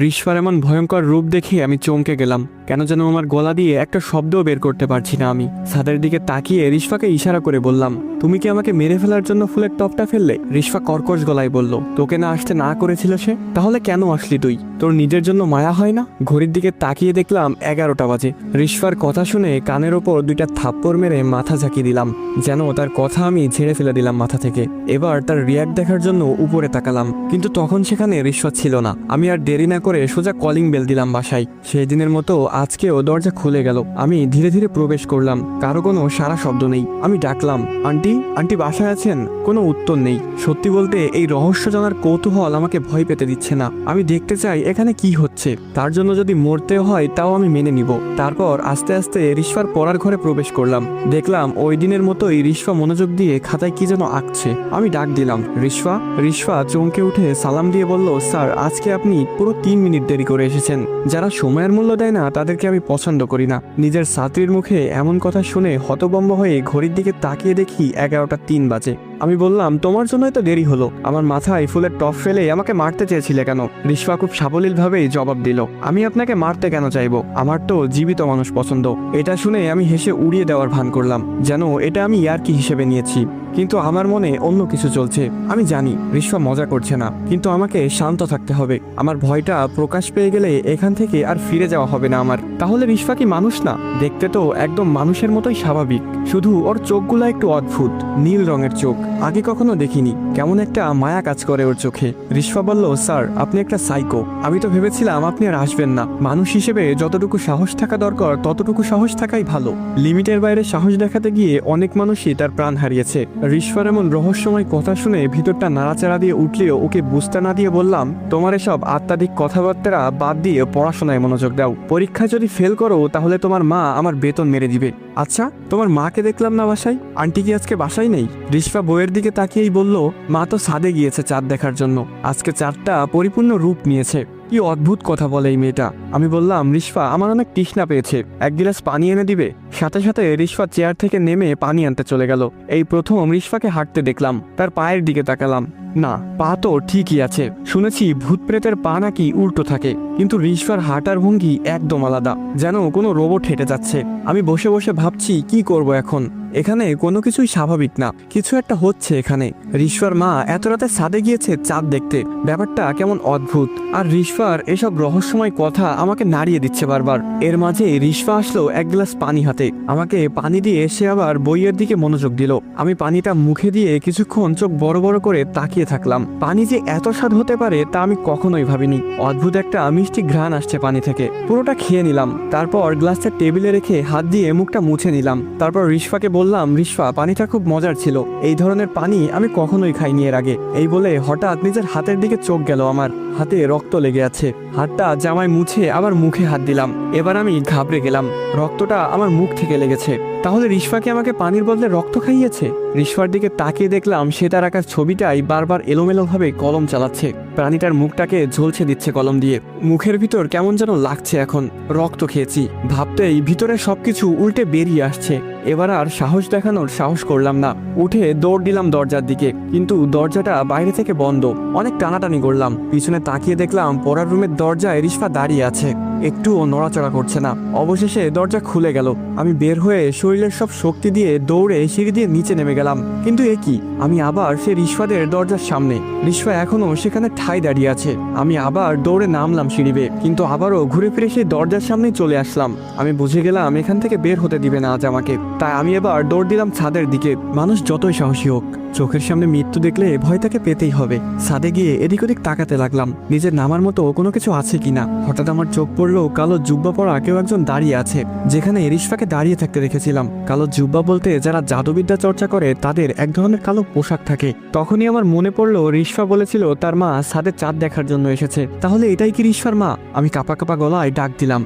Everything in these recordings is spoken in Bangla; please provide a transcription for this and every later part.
রিশফার এমন ভয়ঙ্কর রূপ দেখে আমি চমকে গেলাম। কেন যেন আমার গলা দিয়ে একটা শব্দও বের করতে পারছি না। আমি ছাদের দিকে তাকিয়ে রিশফাকে ইশারা করে বললাম, তুমি কি আমাকে মেরে ফেলার জন্য ফুলের টপটা ফেললে? রিশফা কর্কশ গলায় বলল, তোকে না আসতে না করেছিল সে? তাহলে কেন আসলি তুই? তোর নিজের জন্য মায়া হয় না? ঘড়ির দিকে তাকিয়ে দেখলাম 11টা বাজে। রিশফার কথা শুনে কানের ওপর 2টা থাপ্পড় মেরে মাথা ঝাঁকিয়ে দিলাম, যেন তার কথা আমি ঝেড়ে ফেলে দিলাম মাথা থেকে। এবার তার রিয়াক্ট দেখার জন্য উপরে তাকালাম, কিন্তু তখন সেখানে রিশফা ছিল না। আমি আর দেরি না করে সোজা কলিং বেল দিলাম বাসায়। সেই দিনের মতো আজকেও দরজা খুলে গেল। আমি ধীরে ধীরে প্রবেশ করলাম, কারো কোনো সারা শব্দ নেই। আমি ডাকলাম, আন্টি, আন্টি বাসায় আছেন? কোনো উত্তর নেই। সত্যি বলতে এই রহস্য জানার কৌতূহল আমাকে ভয় পেতে দিচ্ছে না। আমি দেখতে চাই এখানে কি হচ্ছে। তার জন্য যদি মরতে হয় তাও আমি মেনে নিব। তারপর আস্তে আস্তে রিশফার পড়ার ঘরে প্রবেশ করলাম। দেখলাম ওই দিনের মতোই রিশফা মনোযোগ দিয়ে খাতায় কি যেন আঁকছে। আমি ডাক দিলাম, রিশফা। রিশফা চমকে উঠে সালাম দিয়ে বলল, স্যার আজকে আপনি পুরো 3 মিনিট দেরি করে এসেছেন। যারা সময়ের মূল্য দেয় না তাদেরকে আমি পছন্দ করি না। নিজের ছাত্রীর মুখে এমন কথা শুনে হতভম্ব হয়ে ঘড়ির দিকে তাকিয়ে দেখি 11টা 3 বাজে। আমি বললাম, তোমার জন্যই তো দেরি হলো। আমার মাথায় ফুলের টপ ফেলে আমাকে মারতে চেয়েছিলে কেন? রিশফা খুব সাবলীলভাবেই জবাব দিল, আমি আপনাকে মারতে কেন চাইবো? আমার তো জীবিত মানুষ পছন্দ। এটা শুনে আমি হেসে উড়িয়ে দেওয়ার ভান করলাম, যেন এটা আমি ইয়ার্কি হিসেবে নিয়েছি। কিন্তু আমার মনে অন্য কিছু চলছে। আমি জানি রিশফা মজা করছে না, কিন্তু আমাকে শান্ত থাকতে হবে। আমার ভয়টা প্রকাশ পেয়ে গেলে এখান থেকে আর ফিরে যাওয়া হবে না আমার। তাহলে রিশফা কি মানুষ না? দেখতে তো একদম মানুষের মতোই স্বাভাবিক, শুধু ওর চোখগুলো একটু অদ্ভুত, নীল রঙের চোখ। আগে কখনো দেখিনি। কেমন একটা মায়া কাজ করে ওর চোখে। রিশফা বলল, স্যার আপনি একটা সাইকো। আমি তো ভেবেছিলাম আপনি আর আসবেন না। মানুষ হিসেবে যতটুকু সাহস থাকা দরকার ততটুকু সাহস থাকাই ভালো। লিমিটের বাইরে সাহস দেখাতে গিয়ে অনেক মানুষই তার প্রাণ হারিয়েছে। রিশফার এমন রহস্যময় কথা শুনে ভিতরটা নাড়াচাড়া দিয়ে উঠলেও ওকে বুঝতে না দিয়ে বললাম, তোমার এসব আত্মাধিক কথাবার্তা বাদ দিয়ে পড়াশোনায় মনোযোগ দাও। পরীক্ষায় যদি ফেল করো তাহলে তোমার মা আমার বেতন মেরে দিবে। আচ্ছা, তোমার মাকে দেখলাম না বাসায়। আন্টি কি আজকে বাসায় নেই? রিশফা বইয়ের দিকে তাকিয়েই বলল, মা তো ছাদে গিয়েছে চাঁদ দেখার জন্য। আজকে চাঁদটা পরিপূর্ণ রূপ নিয়েছে। কি অদ্ভুত কথা বলে এই মেয়েটা। আমি বললাম, রিশফা আমার অনেক তৃষ্ণা পেয়েছে, 1 গ্লাস পানি এনে দিবে? সাথে সাথে রিশফা চেয়ার থেকে নেমে পানি আনতে চলে গেল। এই প্রথম রিশফাকে হাঁটতে দেখলাম। তার পায়ের দিকে তাকালাম, না, পা তো ঠিকই আছে। শুনেছি ভূত প্রেতের পা নাকি উল্টো থাকে, কিন্তু রিশফার হাঁটার ভঙ্গি একদম আলাদা, যেন কোনো রোবট হেঁটে যাচ্ছে। আমি বসে বসে ভাবছি কি করব এখন। এখানে কোনো কিছুই স্বাভাবিক না, কিছু একটা হচ্ছে এখানে। রিশফার মা এত রাতে ছাদে গিয়েছে চাঁদ দেখতে, ব্যাপারটা কেমন অদ্ভুত। আর রিশফার এসব রহস্যময় কথা আমাকে নাড়িয়ে দিচ্ছে বারবার। এর মাঝে রিশফা আসলো 1 গ্লাস পানি হাতে। আমাকে পানি দিয়ে সে আবার বইয়ের দিকে মনোযোগ দিল। আমি পানিটা মুখে দিয়ে কিছুক্ষণ চোখ বড় বড় করে তাকিয়ে থাকলাম। পানি যে এত স্বাদ হতে পারে তা আমি কখনোই ভাবিনি। অদ্ভুত একটা মিষ্টি ঘ্রাণ আসছে পানি থেকে। পুরোটা খেয়ে নিলাম। তারপর গ্লাসটা টেবিলে রেখে হাত দিয়ে মুখটা মুছে নিলাম। তারপর রিশফাকে বললাম, রিশফা পানিটা খুব মজার ছিল, এই ধরনের পানি আমি কখনোই খাইনি এর আগে। এই বলে হঠাৎ নিজের হাতের দিকে চোখ গেল। আমার হাতে রক্ত লেগে আছে। হাতটা জামায় মুছে আবার মুখে হাত দিলাম। এবার আমি ঘাবড়ে গেলাম, রক্তটা আমার মুখ থেকে লেগেছে। তাহলে রিশফাকে আমাকে পানির বদলে রক্ত খাইয়েছে? রিশফার দিকে তাকিয়ে দেখলাম সে তার আঁকার ছবিটাই বারবার এলোমেলোভাবে কলম চালাচ্ছে। প্রাণীটার মুখটাকে ঝলছে দিচ্ছে কলম দিয়ে। মুখের ভিতর কেমন যেন লাগছে এখন, রক্ত খেয়েছি ভাবতেই ভিতরে সবকিছু উল্টে বেরিয়ে আসছে। এবার আর সাহস দেখানোর সাহস করলাম না। উঠে দৌড় দিলাম দরজার দিকে, কিন্তু দরজাটা বাইরে থেকে বন্ধ। অনেক টানাটানি করলাম, পিছনে তাকিয়ে দেখলাম পড়ার রুমের দরজায় রিশফা দাঁড়িয়ে আছে, একটুও নড়াচড়া করছে না। অবশেষে দরজা খুলে গেল। আমি বের হয়ে শরীরের সব শক্তি দিয়ে দৌড়ে সিঁড়ি দিয়ে নিচে নেমে গেলাম। কিন্তু এ কি, আমি আবার সে রিশফাদের দরজার সামনে। রিশফা এখনো সেখানে ঠাই দাঁড়িয়ে আছে। আমি আবার দৌড়ে নামলাম সিঁড়ি বেয়ে, কিন্তু আবারও ঘুরে ফিরে সেই দরজার সামনেই চলে আসলাম। আমি বুঝে গেলাম এখান থেকে বের হতে দিবে না আজ আমাকে। তাই আমি এবার দৌড় দিলাম ছাদের দিকে। মানুষ যতই সাহসী হোক, চোখের সামনে মৃত্যু দেখলে ভয় তাকে পেতেই হবে। ছাদে গিয়ে এদিক ওদিক তাকাতে লাগলাম, নিজের নামার মতো কোনো কিছু আছে কিনা। হঠাৎ আমার চোখ পড়লো কালো জুব্বা পরা কেউ একজন দাঁড়িয়ে আছে, যেখানে রিশফাকে দাঁড়িয়ে থাকতে দেখেছিলাম। কালো জুব্বা বলতে যারা জাদুবিদ্যা চর্চা করে তাদের এক ধরনের কালো পোশাক থাকে। তখনই আমার মনে পড়লো রিশফা বলেছিল তার মা ছাদে চাঁদ দেখার জন্য এসেছে। তাহলে এটাই কি রিশফার মা? আমি কাঁপা কাঁপা গলায় ডাক দিলাম,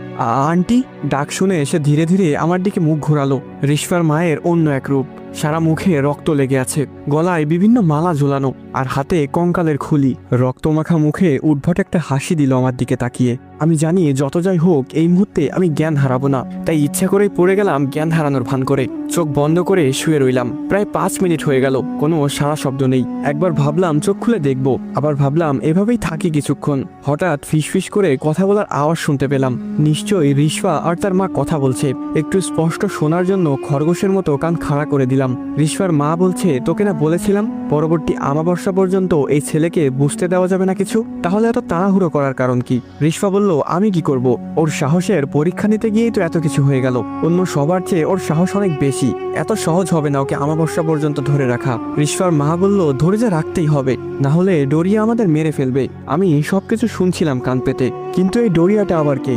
আন্টি। ডাক শুনে এসে ধীরে ধীরে আমার দিকে মুখ ঘোরালো। রিশফার মায়ের অন্য এক রূপ, সারা মুখে রক্ত লেগে আছে, গলায় বিভিন্ন মালা ঝোলানো, আর হাতে কঙ্কালের খুলি। রক্তমাখা মুখে উদ্ভট একটা হাসি দিল আমার দিকে তাকিয়ে। আমি জানি যত যাই হোক এই মুহূর্তে আমি জ্ঞান হারাবো না, তাই ইচ্ছা করেই পড়ে গেলাম জ্ঞান হারানোর ভান করে। চোখ বন্ধ করে শুয়ে রইলাম। প্রায় 5 মিনিট হয়ে গেল, কোনো সারা শব্দ নেই। একবার ভাবলাম চোখ খুলে দেখব, আবার ভাবলাম এভাবেই থাকি কিছুক্ষণ। হঠাৎ ফিসফিস করে কথা বলার আওয়াজ শুনতে পেলাম। নিশ্চয়ই রিশফা আর তার মা কথা বলছে। একটু স্পষ্ট শোনার জন্য খরগোশের মতো কান খাড়া করে দিলাম। রিশফার মা বলছে, তোকে না বলেছিলাম পরবর্তী আমাবস্যা পর্যন্ত এই ছেলেকে বুঝতে দেওয়া যাবে না কিছু, তাহলে এত তাড়াহুড়ো করার কারণ কি? রিশফা বলল, আমি কি করব, ওর সাহসের পরীক্ষা নিতে গিয়েই তো এত কিছু হয়ে গেল। অন্য সবার চেয়ে ওর সাহস অনেক বেশি, এত সহজ হবে না ওকে আমাবস্যা পর্যন্ত ধরে রাখা। রিশফার মা বলল, ধরে যা রাখতেই হবে, না হলে ডোরিয়া আমাদের মেরে ফেলবে। আমি সবকিছু শুনছিলাম কান পেতে, কিন্তু এই ডোরিয়াটা আবার কে?